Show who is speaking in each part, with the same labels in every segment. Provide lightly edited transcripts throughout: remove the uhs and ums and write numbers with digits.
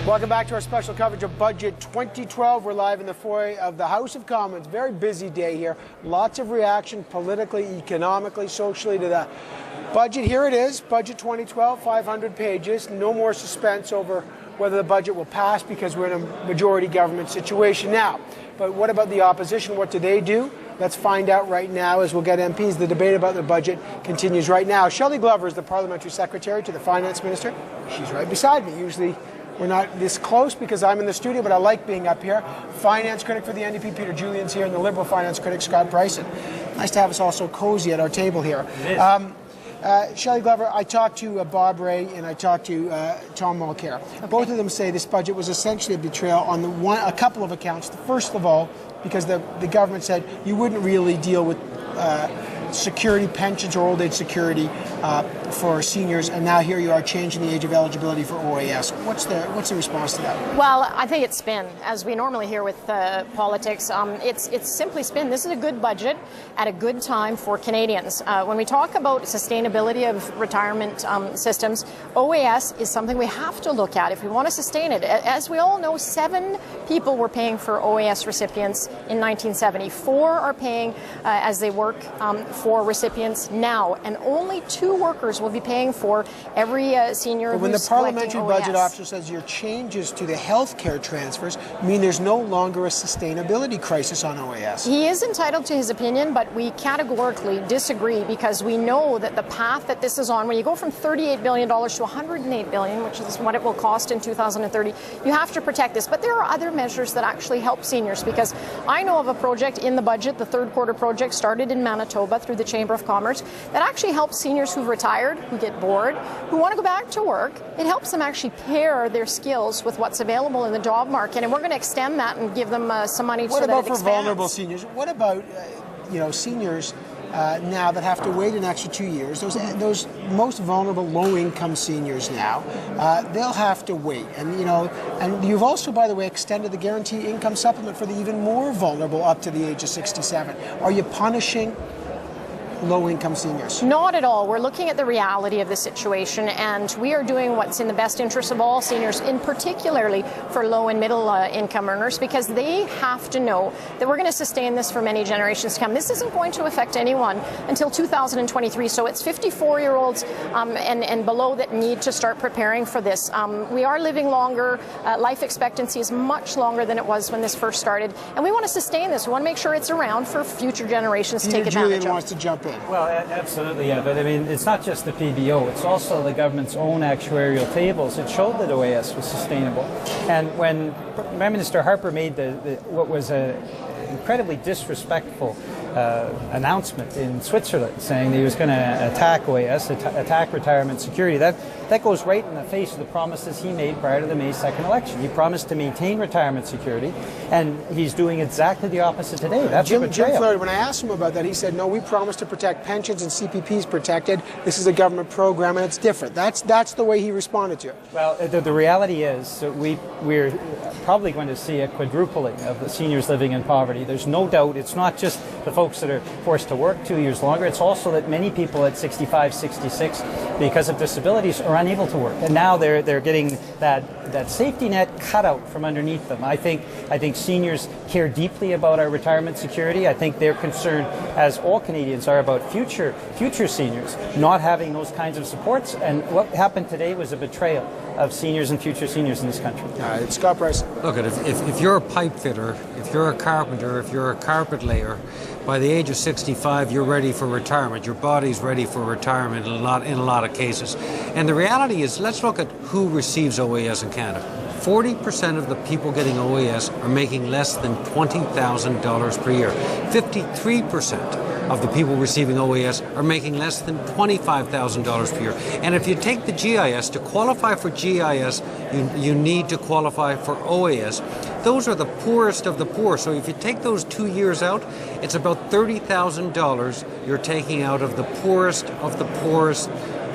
Speaker 1: Welcome back to our special coverage of Budget 2012. We're live in the foyer of the House of Commons. Very busy day here. Lots of reaction politically, economically, socially to the budget. Here it is, Budget 2012, 500 pages. No more suspense over whether the budget will pass because we're in a majority government situation now. But what about the opposition? What do they do? Let's find out right now as we'll get MPs. The debate about the budget continues right now. Shelly Glover is the Parliamentary Secretary to the Finance Minister. She's right beside me. Usually we're not this close because I'm in the studio, but I like being up here. Finance critic for the NDP, Peter Julian's here, and the Liberal finance critic, Scott Bryson. Nice to have us all so cozy at our table here. Shelly Glover, I talked to Bob Ray and I talked to Tom Mulcair. Okay. Both of them say this budget was essentially a betrayal on a couple of accounts. First of all, because the government said you wouldn't really deal with security pensions or old age security for seniors, and now here you are changing the age of eligibility for OAS. What's the response to that?
Speaker 2: Well, I think it's spin, as we normally hear with politics. It's simply spin. This is a good budget at a good time for Canadians. When we talk about sustainability of retirement systems, OAS is something we have to look at if we want to sustain it. As we all know, 7 people were paying for OAS recipients in 1970. 4 are paying as they work for recipients now, and only 2 workers will be paying for every senior who's
Speaker 1: when the parliamentary
Speaker 2: OAS.
Speaker 1: budget officer says your changes to the health care transfers mean there's no longer a sustainability crisis on OAS.
Speaker 2: He is entitled to his opinion, but we categorically disagree because we know that the path that this is on, when you go from $38 billion to $108 billion, which is what it will cost in 2030, you have to protect this. But there are other measures that actually help seniors, because I know of a project in the budget, the third quarter project started in Manitoba through the Chamber of Commerce, that actually helps seniors who've retired, who get bored, who want to go back to work. It helps them actually pair their skills with what's available in the job market, and we're going to extend that and give them some money so that it expands.
Speaker 1: What about for vulnerable seniors? What about seniors now that have to wait an extra 2 years? Those most vulnerable low-income seniors now, they'll have to wait. And you've also, by the way, extended the guaranteed income supplement for the even more vulnerable up to the age of 67. Are you punishing low-income seniors?
Speaker 2: Not at all. We're looking at the reality of the situation, and we are doing what's in the best interest of all seniors, in particularly for low and middle income earners, because they have to know that we're going to sustain this for many generations to come. This isn't going to affect anyone until 2023, so it's 54-year-olds and below that need to start preparing for this. We are living longer. Life expectancy is much longer than it was when this first started, and we want to sustain this. We want to make sure it's around for future generations to take advantage of.
Speaker 1: Julian wants to jump in.
Speaker 3: Well, absolutely, yeah. But I mean, it's not just the PBO. It's also the government's own actuarial tables. It showed that OAS was sustainable. And when Prime Minister Harper made what was an incredibly disrespectful announcement in Switzerland, saying that he was going to attack OAS, attack retirement security, that goes right in the face of the promises he made prior to the May 2nd election. He promised to maintain retirement security, and he's doing exactly the opposite today. That's
Speaker 1: Jim Flaherty, when I asked him about that, he said, no, we promised to protect pensions and CPPs protected. This is a government program, and it's different. That's the way he responded to it.
Speaker 3: Well, the reality is that we're probably going to see a quadrupling of the seniors living in poverty. There's no doubt. It's not just the folks that are forced to work 2 years longer. It's also that many people at 65, 66, because of disabilities, are unable to work, and now they're getting that safety net cut out from underneath them. I think seniors care deeply about our retirement security. I think they're concerned, as all Canadians are, about future seniors not having those kinds of supports. And what happened today was a betrayal of seniors and future seniors in this country.
Speaker 1: It's Scott Bryson.
Speaker 4: Look, if you're a pipe fitter, if you're a carpenter, if you're a carpet layer, by the age of 65, you're ready for retirement. Your body's ready for retirement in a lot of cases. And the reality is, let's look at who receives OAS in Canada. 40% of the people getting OAS are making less than $20,000 per year. 53% of the people receiving OAS are making less than $25,000 per year. And if you take the GIS, to qualify for GIS, you need to qualify for OAS. Those are the poorest of the poor. So if you take those 2 years out, it's about $30,000 you're taking out of the poorest,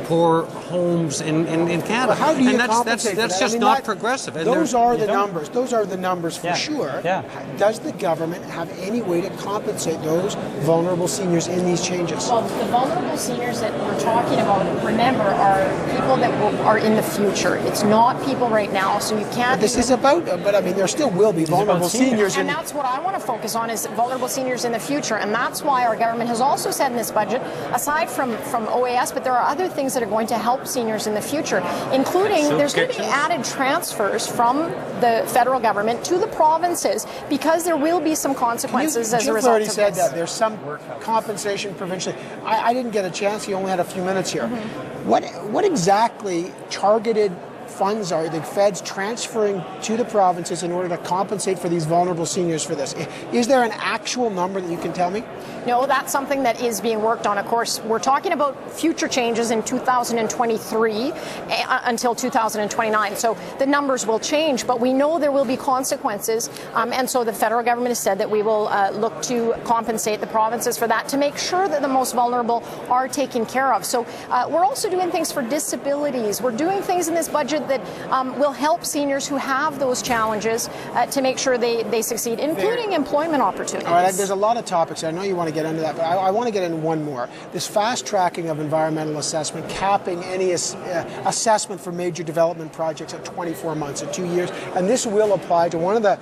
Speaker 4: poor homes in Canada.
Speaker 1: Well, how do you
Speaker 4: and
Speaker 1: compensate for
Speaker 4: that's
Speaker 1: that?
Speaker 4: just
Speaker 1: I mean,
Speaker 4: not progressive. And
Speaker 1: those are the
Speaker 3: don't-
Speaker 1: numbers. Those are the numbers for
Speaker 3: Yeah,
Speaker 1: sure.
Speaker 3: yeah.
Speaker 1: Does the government have any way to compensate those vulnerable seniors in these changes?
Speaker 2: Well, the vulnerable seniors that we're talking about, remember, are people that are in the future. It's not people right now, so you can't.
Speaker 1: This is about, but I mean, there still will be vulnerable seniors.
Speaker 2: And that's what I want to focus on, is vulnerable seniors in the future. And that's why our government has also said in this budget, aside from OAS, but there are other things that are going to help seniors in the future, including there's going to be added transfers from the federal government to the provinces, because there will be some consequences as a result
Speaker 1: already
Speaker 2: of
Speaker 1: said
Speaker 2: this.
Speaker 1: that there's some compensation provincially. I didn't get a chance. You only had a few minutes here. What exactly targeted funds are the feds transferring to the provinces in order to compensate for these vulnerable seniors for this? Is there an actual number that you can tell me?
Speaker 2: No, that's something that is being worked on. Of course, we're talking about future changes in 2023 until 2029. So the numbers will change, but we know there will be consequences. And so the federal government has said that we will look to compensate the provinces for that, to make sure that the most vulnerable are taken care of. So we're also doing things for disabilities. We're doing things in this budget that will help seniors who have those challenges to make sure they succeed, including employment opportunities.
Speaker 1: All right, there's a lot of topics. I know you want to get into that, but I want to get into one more. This fast tracking of environmental assessment, capping any assessment for major development projects at 24 months, at 2 years, and this will apply to one of the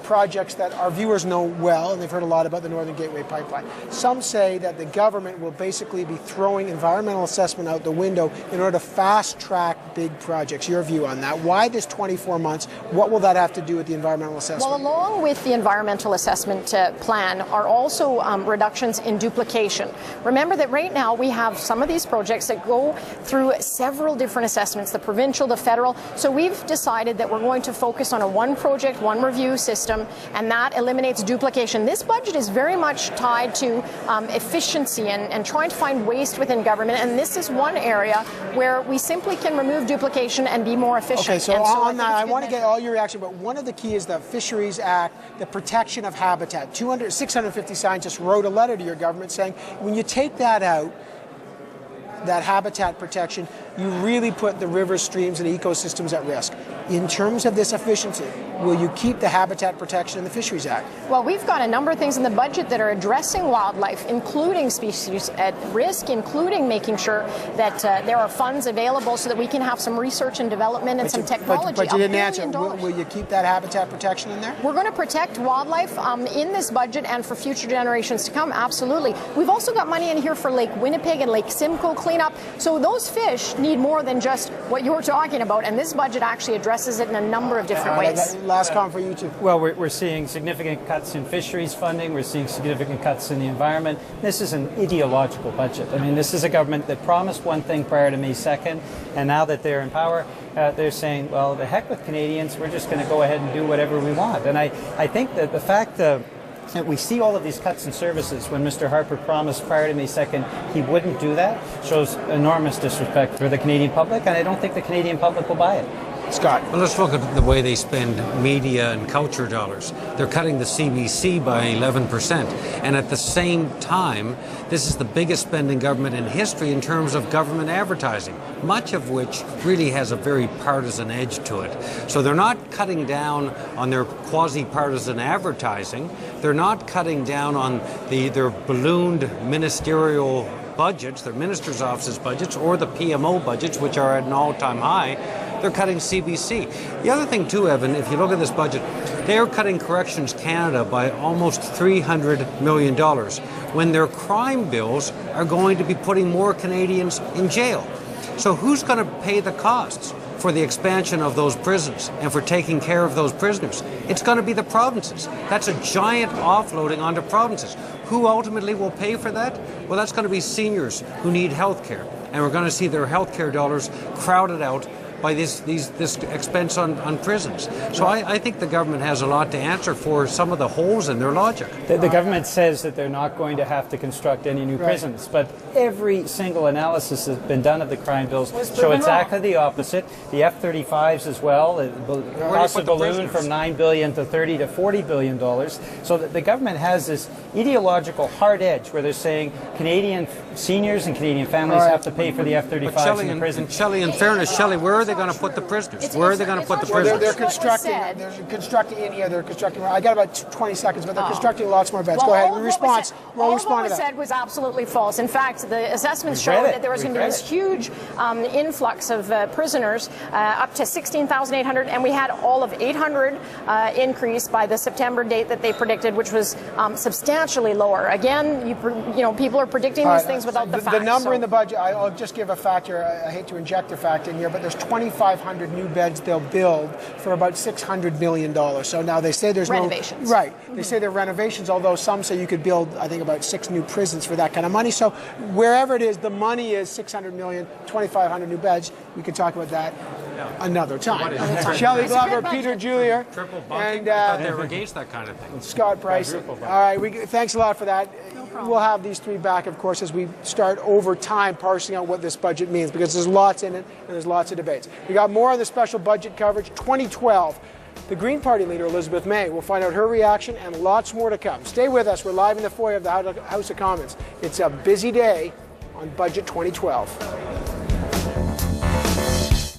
Speaker 1: projects that our viewers know well, and they've heard a lot about, the Northern Gateway Pipeline. Some say that the government will basically be throwing environmental assessment out the window in order to fast-track big projects. Your view on that? Why this 24 months? What will that have to do with the environmental assessment?
Speaker 2: Well, along with the environmental assessment plan are also reductions in duplication. Remember that right now we have some of these projects that go through several different assessments, the provincial, the federal. So we've decided that we're going to focus on a one project, one review system, and that eliminates duplication. This budget is very much tied to efficiency and trying to find waste within government, and this is one area where we simply can remove duplication and be more efficient.
Speaker 1: Okay, so on that, I want to
Speaker 2: get
Speaker 1: get all your reaction, but one of the key is the Fisheries Act, the protection of habitat. 650 scientists wrote a letter to your government saying, when you take that out, that habitat protection, you really put the rivers, streams, and ecosystems at risk. In terms of this efficiency, will you keep the habitat protection in the Fisheries Act?
Speaker 2: Well, we've got a number of things in the budget that are addressing wildlife, including species at risk, including making sure that there are funds available so that we can have some research and development and some technology.
Speaker 1: But you didn't answer.
Speaker 2: $1 billion.
Speaker 1: Will you keep that habitat protection in there?
Speaker 2: We're going to protect wildlife in this budget and for future generations to come, absolutely. We've also got money in here for Lake Winnipeg and Lake Simcoe cleanup. So those fish need more than just what you're talking about, and this budget actually addresses it in a number of different ways.
Speaker 1: Last comment for you two.
Speaker 3: Well, we're seeing significant cuts in fisheries funding. We're seeing significant cuts in the environment. This is an ideological budget. I mean, this is a government that promised one thing prior to May 2nd, and now that they're in power, they're saying, well, the heck with Canadians, we're just going to go ahead and do whatever we want. And I think that the fact that we see all of these cuts in services when Mr. Harper promised prior to May 2nd he wouldn't do that shows enormous disrespect for the Canadian public, and I don't think the Canadian public will buy it.
Speaker 1: Scott.
Speaker 4: Well, let's look at the way they spend media and culture dollars. They're cutting the CBC by 11%. And at the same time, this is the biggest spending government in history in terms of government advertising, much of which really has a very partisan edge to it. So they're not cutting down on their quasi-partisan advertising. They're not cutting down on their ballooned ministerial budgets, their ministers' offices budgets, or the PMO budgets, which are at an all-time high. They're cutting CBC. The other thing, too, Evan, if you look at this budget, they are cutting Corrections Canada by almost $300 million when their crime bills are going to be putting more Canadians in jail. So who's going to pay the costs for the expansion of those prisons and for taking care of those prisoners? It's going to be the provinces. That's a giant offloading onto provinces. Who ultimately will pay for that? Well, that's going to be seniors who need health care. And we're going to see their health care dollars crowded out by this expense on prisons. So I think the government has a lot to answer for some of the holes in their logic.
Speaker 3: The government says that they're not going to have to construct any new prisons, but every single analysis that's been done of the crime bills show exactly the opposite. The F-35s as well, the cost of balloon from $9 billion to $30 to $40 billion. So that the government has this ideological hard edge where they're saying Canadian seniors and Canadian families have to pay for the F-35s in the prison.
Speaker 4: Shelly, in fairness, Shelly, where are they going to put the prisoners? Where are they going to put the prisoners?
Speaker 1: They're constructing. They're constructing India. They're constructing. I got about 20 seconds, but they're constructing lots more beds.
Speaker 2: Well,
Speaker 1: Go ahead.
Speaker 2: all of what was said was absolutely false. In fact, the assessments showed that there was going to be this huge influx of prisoners, up to 16,800, and we had all of 800 increase by the September date that they predicted, which was substantially lower. Again, you know, people are predicting these things without the facts.
Speaker 1: The number in the budget, I'll just give a factor. I hate to inject a fact in here, but there's 2,500 new beds they'll build for about $600 million. So now they say there's
Speaker 2: renovations.
Speaker 1: They say they're renovations, although some say you could build, I think, about 6 new prisons for that kind of money. So wherever it is, the money is $600 million, 2,500 new beds. We can talk about that another time. Shelly Glover, Peter Julier,
Speaker 4: and they were against that kind of thing.
Speaker 1: Scott Price. All right, thanks a lot for that. We'll have these three back, of course, as we start over time parsing out what this budget means, because there's lots in it and there's lots of debates. We got more on the special budget coverage. 2012. The Green Party leader, Elizabeth May, will find out her reaction and lots more to come. Stay with us. We're live in the foyer of the House of Commons. It's a busy day on Budget 2012.